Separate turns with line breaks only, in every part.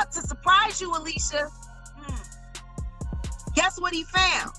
But to surprise you, Alicia, guess what he found?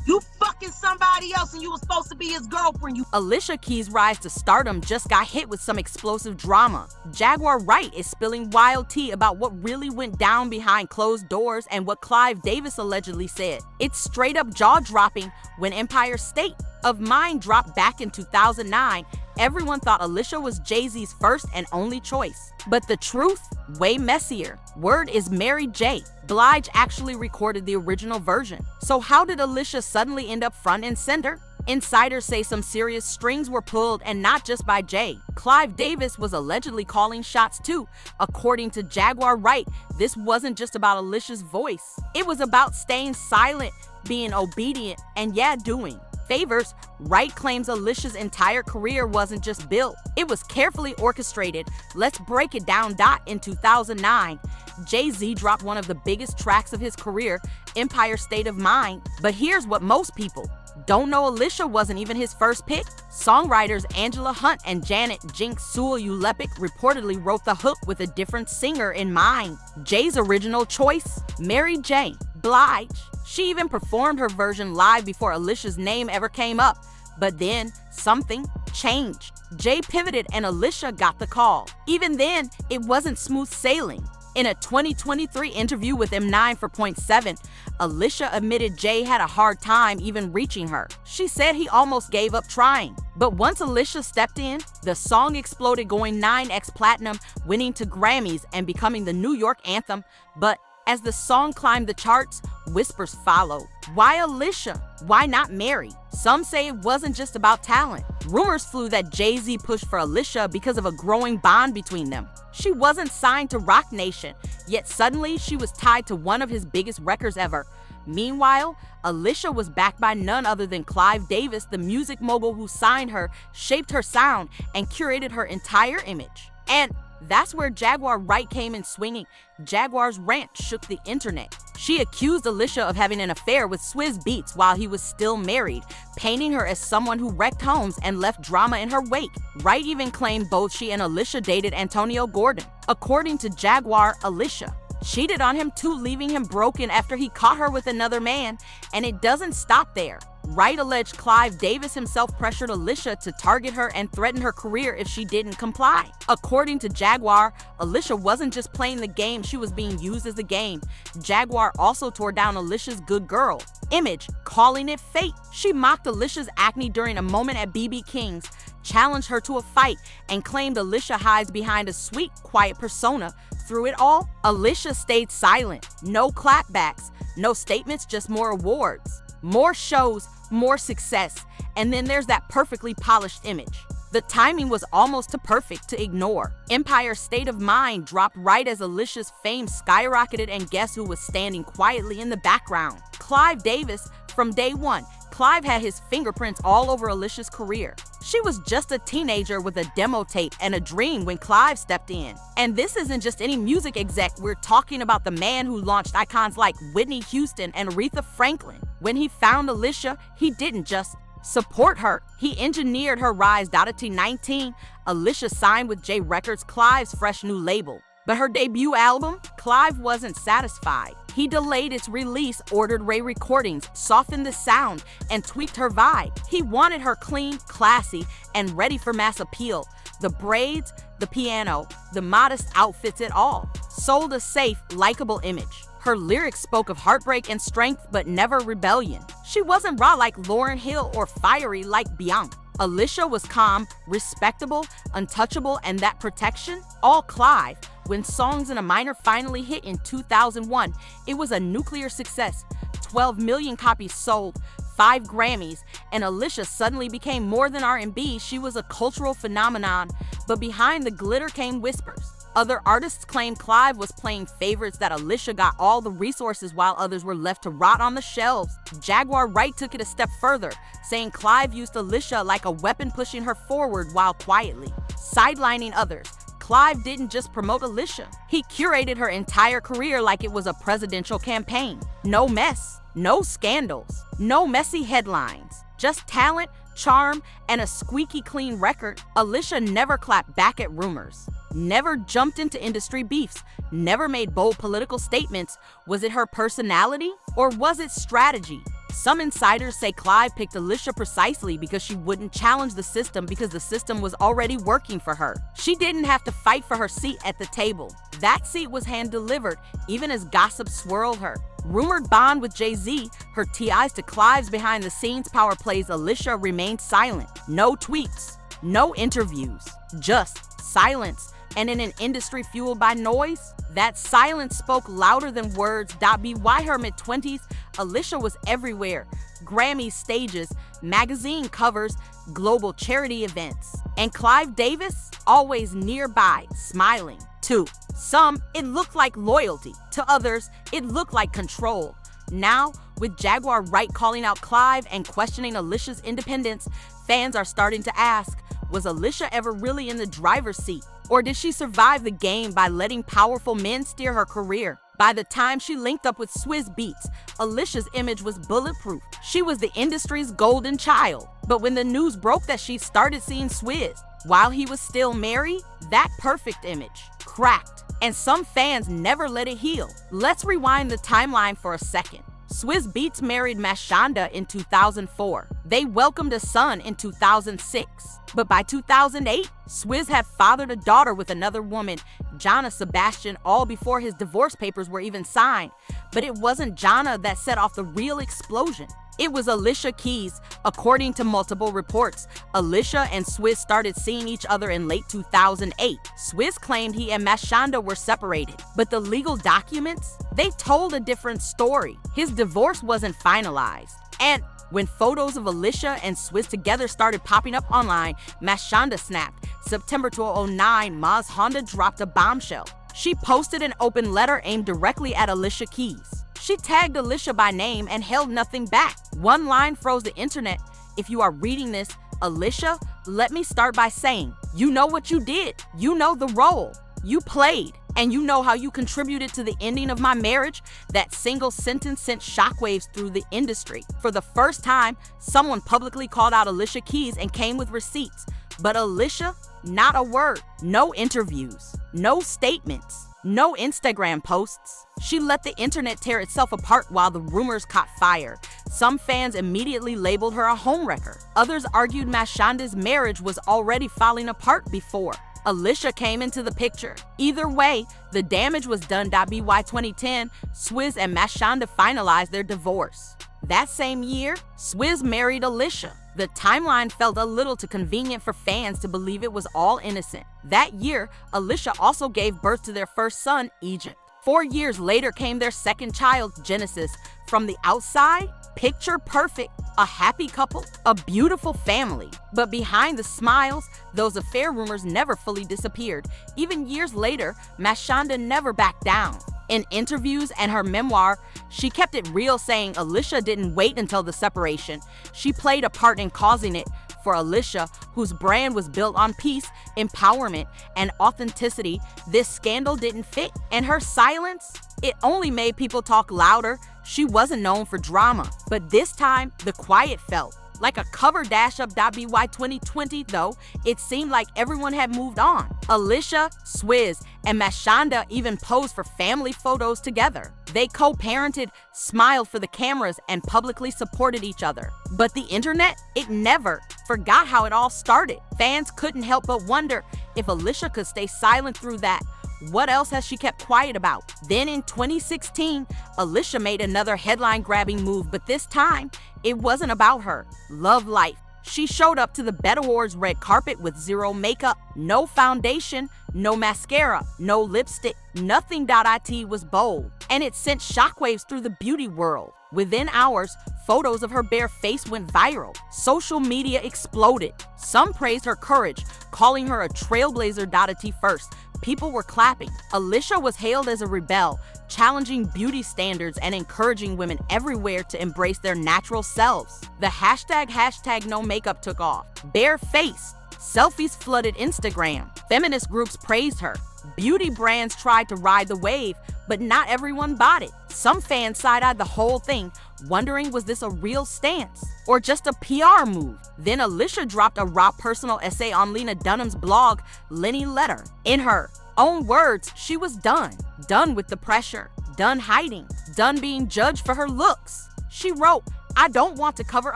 You fucking somebody else and you were supposed to be his girlfriend.
Alicia Keys' rise to stardom just got hit with some explosive drama. Jaguar Wright is spilling wild tea about what really went down behind closed doors and what Clive Davis allegedly said. It's straight up jaw-dropping when Empire State of Mind dropped back in 2009. Everyone thought Alicia was Jay-Z's first and only choice. But the truth? Way messier. Word is Mary J. Blige actually recorded the original version. So how did Alicia suddenly end up front and center? Insiders say some serious strings were pulled, and not just by Jay. Clive Davis was allegedly calling shots too. According to Jaguar Wright, this wasn't just about Alicia's voice. It was about staying silent, being obedient, and doing favors. Wright claims Alicia's entire career wasn't just built, it was carefully orchestrated. Let's break it down. In 2009, Jay-Z dropped one of the biggest tracks of his career, Empire State of Mind. But here's what most people don't know: Alicia wasn't even his first pick. Songwriters Angela Hunt and Janet Jinx Sewell-Ulepic reportedly wrote the hook with a different singer in mind. Jay's original choice, Mary J. Blige. She even performed her version live before Alicia's name ever came up. But then, something changed. Jay pivoted and Alicia got the call. Even then, it wasn't smooth sailing. In a 2023 interview with M9 for Point 7, Alicia admitted Jay had a hard time even reaching her. She said he almost gave up trying. But once Alicia stepped in, the song exploded, going 9x platinum, winning 2 Grammys, and becoming the New York anthem. But as the song climbed the charts, whispers followed. Why Alicia? Why not Mary? Some say it wasn't just about talent. Rumors flew that Jay-Z pushed for Alicia because of a growing bond between them. She wasn't signed to Roc Nation, yet suddenly she was tied to one of his biggest records ever. Meanwhile, Alicia was backed by none other than Clive Davis, the music mogul who signed her, shaped her sound, and curated her entire image. And that's where Jaguar Wright came in swinging. Jaguar's rant shook the internet. She accused Alicia of having an affair with Swizz Beatz while he was still married, painting her as someone who wrecked homes and left drama in her wake. Wright even claimed both she and Alicia dated Antonio Gordon. According to Jaguar, Alicia cheated on him too, leaving him broken after he caught her with another man. And it doesn't stop there. Wright alleged Clive Davis himself pressured Alicia to target her and threaten her career if she didn't comply. According to Jaguar, Alicia wasn't just playing the game, she was being used as a game. Jaguar also tore down Alicia's good girl image, calling it fake. She mocked Alicia's acne during a moment at BB King's, challenged her to a fight, and claimed Alicia hides behind a sweet, quiet persona. Through it all, Alicia stayed silent. No clapbacks, no statements, just more awards, more shows, more success. And then there's that perfectly polished image. The timing was almost too perfect to ignore. Empire State of Mind dropped right as Alicia's fame skyrocketed, and guess who was standing quietly in the background? Clive Davis. From day one, Clive had his fingerprints all over Alicia's career. She was just a teenager with a demo tape and a dream when Clive stepped in. And this isn't just any music exec, we're talking about the man who launched icons like Whitney Houston and Aretha Franklin. When he found Alicia, he didn't just support her, he engineered her rise. At 19, Alicia signed with J Records, Clive's fresh new label. But her debut album, Clive wasn't satisfied. He delayed its release, ordered Ray Recordings, softened the sound, and tweaked her vibe. He wanted her clean, classy, and ready for mass appeal. The braids, the piano, the modest outfits, it all sold a safe, likable image. Her lyrics spoke of heartbreak and strength, but never rebellion. She wasn't raw like Lauryn Hill or fiery like Bianca. Alicia was calm, respectable, untouchable, and that protection, all Clive. When Songs in a Minor finally hit in 2001, it was a nuclear success. 12 million copies sold, 5 Grammys, and Alicia suddenly became more than R&B. She was a cultural phenomenon. But behind the glitter came whispers. Other artists claimed Clive was playing favorites, that Alicia got all the resources while others were left to rot on the shelves. Jaguar Wright took it a step further, saying Clive used Alicia like a weapon, pushing her forward while quietly sidelining others. Clive didn't just promote Alicia, he curated her entire career like it was a presidential campaign. No mess, no scandals, no messy headlines, just talent, charm, and a squeaky clean record. Alicia never clapped back at rumors. never jumped into industry beefs, never made bold political statements. Was it her personality or was it strategy? Some insiders say Clive picked Alicia precisely because she wouldn't challenge the system because the system was already working for her. She didn't have to fight for her seat at the table. That seat was hand-delivered, even as gossip swirled her. Rumored bond with Jay-Z, her TIs to Clive's behind-the-scenes power plays, Alicia remained silent. No tweets, no interviews, just silence. And in an industry fueled by noise, that silence spoke louder than words. By her mid-20s, Alicia was everywhere. Grammy stages, magazine covers, global charity events. And Clive Davis, always nearby, smiling. To some, it looked like loyalty. To others, it looked like control. Now, with Jaguar Wright calling out Clive and questioning Alicia's independence, fans are starting to ask, was Alicia ever really in the driver's seat? Or did she survive the game by letting powerful men steer her career? By the time she linked up with Swizz Beatz, Alicia's image was bulletproof. She was the industry's golden child. But when the news broke that she started seeing Swizz while he was still married, that perfect image cracked. And some fans never let it heal. Let's rewind the timeline for a second. Swizz Beatz married Mashonda in 2004. They welcomed a son in 2006. But by 2008, Swizz had fathered a daughter with another woman, Jana Sebastian, all before his divorce papers were even signed. But it wasn't Jana that set off the real explosion. It was Alicia Keys. According to multiple reports, Alicia and Swizz started seeing each other in late 2008. Swizz claimed he and Mashonda were separated, but the legal documents, they told a different story. His divorce wasn't finalized. And when photos of Alicia and Swizz together started popping up online, Mashonda snapped. September 2009, Maz Honda dropped a bombshell. She posted an open letter aimed directly at Alicia Keys. She tagged Alicia by name and held nothing back. One line froze the internet. If you are reading this, Alicia, let me start by saying, you know what you did. You know the role you played. And you know how you contributed to the ending of my marriage? That single sentence sent shockwaves through the industry. For the first time, someone publicly called out Alicia Keys and came with receipts. But Alicia, not a word. No interviews, no statements, no Instagram posts. She let the internet tear itself apart while the rumors caught fire. Some fans immediately labeled her a homewrecker. Others argued Mashonda's marriage was already falling apart before Alicia came into the picture. Either way, the damage was done. By 2010, Swizz and Mashonda finalized their divorce. That same year, Swizz married Alicia. The timeline felt a little too convenient for fans to believe it was all innocent. That year, Alicia also gave birth to their first son, Egypt. 4 years later came their second child, Genesis. From the outside, picture perfect. A happy couple, a beautiful family. But behind the smiles, those affair rumors never fully disappeared. Even years later, Mashonda never backed down. In interviews and her memoir, she kept it real, saying Alicia didn't wait until the separation. She played a part in causing it. For Alicia, whose brand was built on peace, empowerment, and authenticity, this scandal didn't fit. And her silence, it only made people talk louder. She wasn't known for drama. But this time, the quiet felt like a cover dash up. By 2020, though, it seemed like everyone had moved on. Alicia, Swizz, and Mashonda even posed for family photos together. They co-parented, smiled for the cameras, and publicly supported each other. But the internet, it never forgot how it all started. Fans couldn't help but wonder if Alicia could stay silent through that. What else has she kept quiet about? Then in 2016, Alicia made another headline-grabbing move, but this time, it wasn't about her love life. She showed up to the Bet Awards red carpet with zero makeup, no foundation, no mascara, no lipstick, nothing. It was bold, and it sent shockwaves through the beauty world. Within hours, photos of her bare face went viral. Social media exploded. Some praised her courage, calling her a trailblazer. First, people were clapping. Alicia was hailed as a rebel, challenging beauty standards and encouraging women everywhere to embrace their natural selves. The hashtag no makeup took off. Bare face. Selfies flooded Instagram. Feminist groups praised her. Beauty brands tried to ride the wave, but not everyone bought it. Some fans side-eyed the whole thing, wondering was this a real stance or just a PR move. Then Alicia dropped a raw personal essay on Lena Dunham's blog, Lenny Letter. In her own words, she was done. Done with the pressure, done hiding, done being judged for her looks. She wrote, "I don't want to cover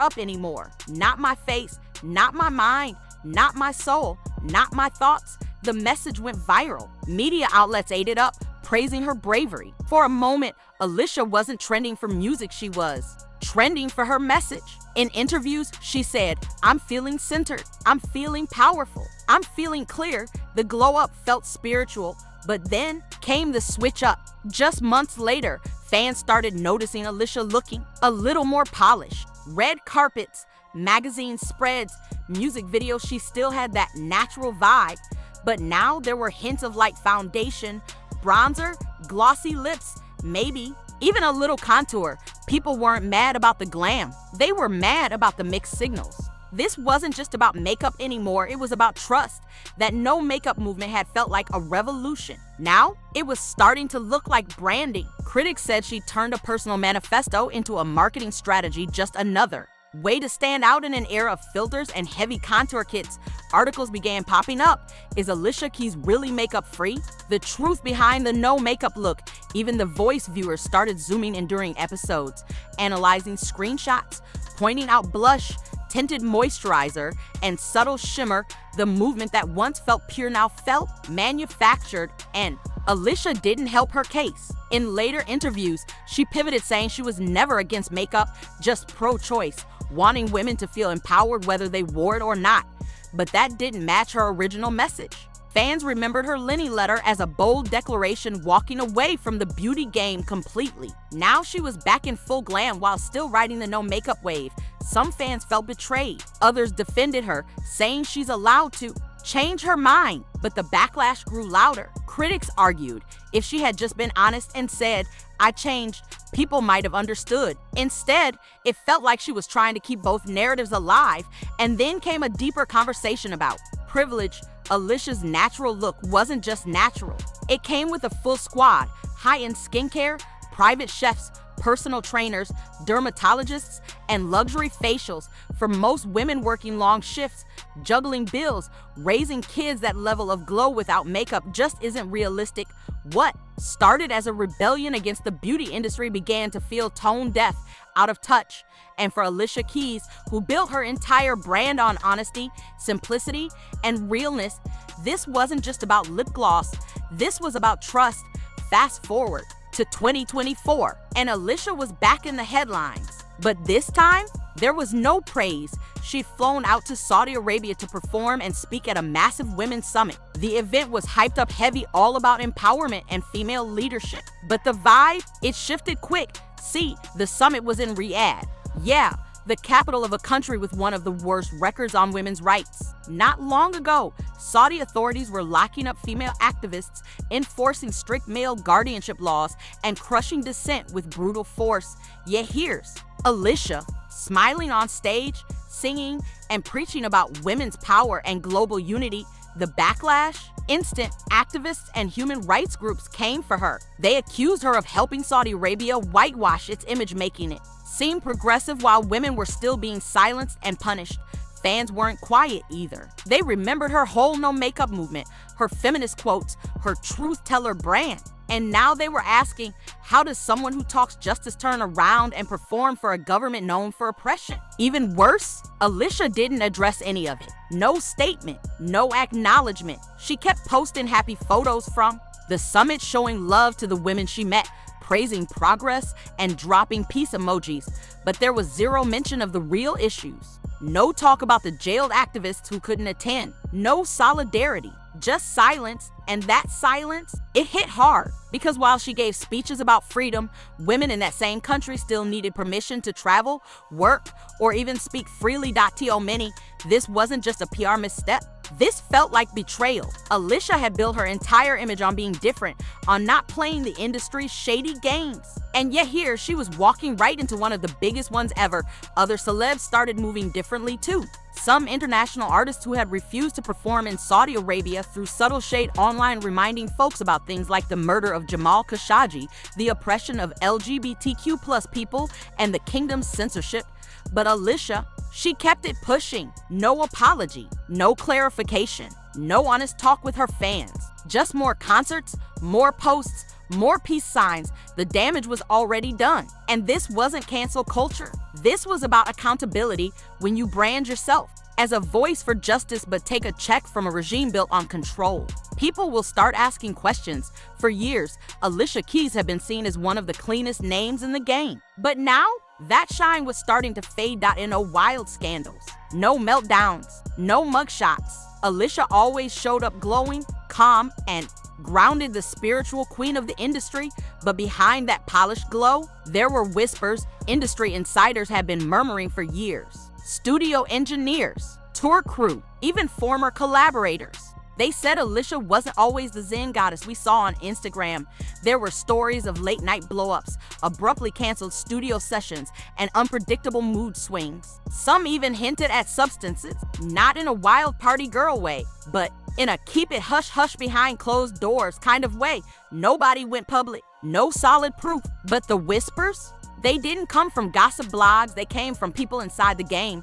up anymore. Not my face, not my mind, not my soul, not my thoughts." The message went viral. Media outlets ate it up, praising her bravery. For a moment, Alicia wasn't trending for music, she was trending for her message. In interviews, she said, "I'm feeling centered. I'm feeling powerful. I'm feeling clear." The glow up felt spiritual, but then came the switch up. Just months later, fans started noticing Alicia looking a little more polished. Red carpets, magazine spreads, music videos, she still had that natural vibe. But now there were hints of light foundation, bronzer, glossy lips, maybe even a little contour. People weren't mad about the glam. They were mad about the mixed signals. This wasn't just about makeup anymore, it was about trust. That no makeup movement had felt like a revolution. Now, it was starting to look like branding. Critics said she turned a personal manifesto into a marketing strategy, just another way to stand out in an era of filters and heavy contour kits. Articles began popping up. Is Alicia Keys really makeup free? The truth behind the no makeup look. Even the Voice viewers started zooming in during episodes, analyzing screenshots, pointing out blush, tinted moisturizer, and subtle shimmer. The movement that once felt pure now felt manufactured, and Alicia didn't help her case. In later interviews, she pivoted, saying she was never against makeup, just pro-choice, wanting women to feel empowered whether they wore it or not. But that didn't match her original message. Fans remembered her Lenny Letter as a bold declaration, walking away from the beauty game completely. Now she was back in full glam while still riding the no makeup wave. Some fans felt betrayed. Others defended her, saying she's allowed to change her mind. But the backlash grew louder. Critics argued if she had just been honest and said, "I changed," people might have understood. Instead, it felt like she was trying to keep both narratives alive. And then came a deeper conversation about privilege. Alicia's natural look wasn't just natural. It came with a full squad: high-end skincare, private chefs, personal trainers, dermatologists, and luxury facials. For most women working long shifts, juggling bills, raising kids, that level of glow without makeup just isn't realistic. What started as a rebellion against the beauty industry began to feel tone deaf, out of touch. And for Alicia Keys, who built her entire brand on honesty, simplicity, and realness, this wasn't just about lip gloss. This was about trust. Fast forward to 2024, and Alicia was back in the headlines. But this time, there was no praise. She'd flown out to Saudi Arabia to perform and speak at a massive women's summit. The event was hyped up heavy, all about empowerment and female leadership. But the vibe, it shifted quick. See, the summit was in Riyadh. Yeah, the capital of a country with one of the worst records on women's rights. Not long ago, Saudi authorities were locking up female activists, enforcing strict male guardianship laws, and crushing dissent with brutal force. Yet here's Alicia, smiling on stage, singing, and preaching about women's power and global unity. The backlash? Instant. Activists and human rights groups came for her. They accused her of helping Saudi Arabia whitewash its image, making it seem progressive while women were still being silenced and punished. Fans weren't quiet either. They remembered her whole no makeup movement, her feminist quotes, her truth teller brand. And now they were asking, how does someone who talks justice turn around and perform for a government known for oppression? Even worse, Alicia didn't address any of it. No statement, no acknowledgement. She kept posting happy photos from the summit, showing love to the women she met, praising progress, and dropping peace emojis. But there was zero mention of the real issues. No talk about the jailed activists who couldn't attend. No solidarity, just silence. And that silence, it hit hard. Because while she gave speeches about freedom, women in that same country still needed permission to travel, work, or even speak freely. To many, this wasn't just a PR misstep. This felt like betrayal. Alicia had built her entire image on being different, on not playing the industry's shady games. And yet here, she was walking right into one of the biggest ones ever. Other celebs started moving differently too. some international artists who had refused to perform in Saudi Arabia through subtle shade online, reminding folks about things like the murder of Jamal Khashoggi, the oppression of LGBTQ+ people, and the kingdom's censorship. But Alicia, she kept it pushing. No apology, no clarification, no honest talk with her fans. Just more concerts, more posts, more peace signs. The damage was already done. And this wasn't cancel culture. This was about accountability when you brand yourself as a voice for justice but take a check from a regime built on control. People will start asking questions. For years, Alicia Keys had been seen as one of the cleanest names in the game. But now, that shine was starting to fade. In no wild scandals, no meltdowns, no mugshots. Alicia always showed up glowing, calm, and grounded, the spiritual queen of the industry. But behind that polished glow, there were whispers industry insiders had been murmuring for years. Studio engineers, tour crew, even former collaborators. They said Alicia wasn't always the Zen goddess we saw on Instagram. There were stories of late-night blow-ups, abruptly canceled studio sessions, and unpredictable mood swings. Some even hinted at substances, not in a wild party girl way, but in a keep it hush-hush behind closed doors kind of way. Nobody went public, no solid proof. But the whispers? They didn't come from gossip blogs, they came from people inside the game.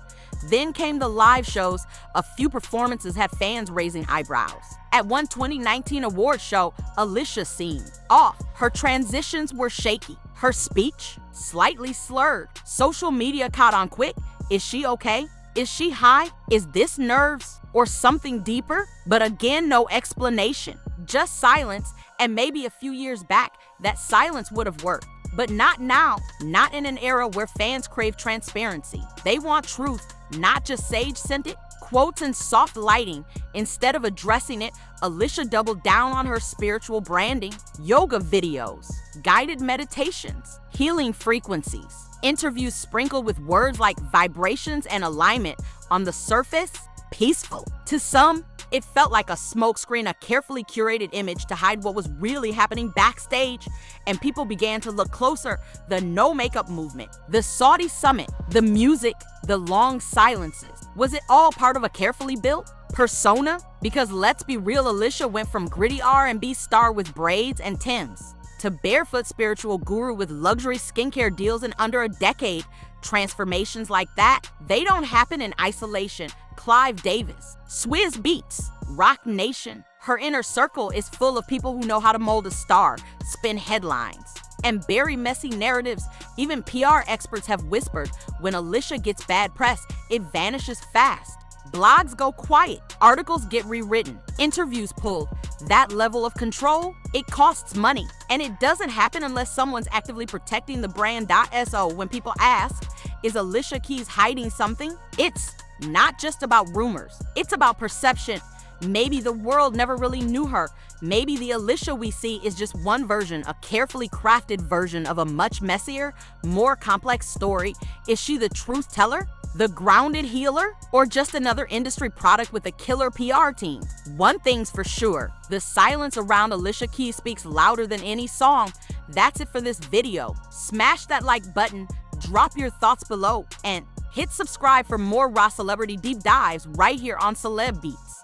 Then came the live shows. A few performances had fans raising eyebrows. At one 2019 awards show, Alicia seemed off. Her transitions were shaky. Her speech, slightly slurred. Social media caught on quick. Is she okay? Is she high? Is this nerves or something deeper? But again, no explanation. Just silence, and maybe a few years back, that silence would have worked. But not now, not in an era where fans crave transparency. They want truth, not just sage-scented quotes and soft lighting. Instead of addressing it, Alicia doubled down on her spiritual branding. Yoga videos, guided meditations, healing frequencies, interviews sprinkled with words like vibrations and alignment. On the surface, peaceful. To some, it felt like a smokescreen, a carefully curated image to hide what was really happening backstage. And people began to look closer. The no makeup movement, the Saudi summit, the music, the long silences. Was it all part of a carefully built persona? Because let's be real, Alicia went from gritty R&B star with braids and Timbs to barefoot spiritual guru with luxury skincare deals in under a decade. Transformations like that, they don't happen in isolation. Clive Davis, Swizz Beatz, Rock Nation. Her inner circle is full of people who know how to mold a star, spin headlines, and bury messy narratives. Even PR experts have whispered, when Alicia gets bad press, it vanishes fast. Blogs go quiet, articles get rewritten, interviews pulled. That level of control, it costs money. And it doesn't happen unless someone's actively protecting the brand. So when people ask, is Alicia Keys hiding something? It's not just about rumors, it's about perception. Maybe the world never really knew her. Maybe the Alicia we see is just one version, a carefully crafted version of a much messier, more complex story. Is she the truth teller? The grounded healer? Or just another industry product with a killer PR team? One thing's for sure, the silence around Alicia Keys speaks louder than any song. That's it for this video. Smash that like button, drop your thoughts below, and hit subscribe for more raw celebrity deep dives right here on Celeb Beats.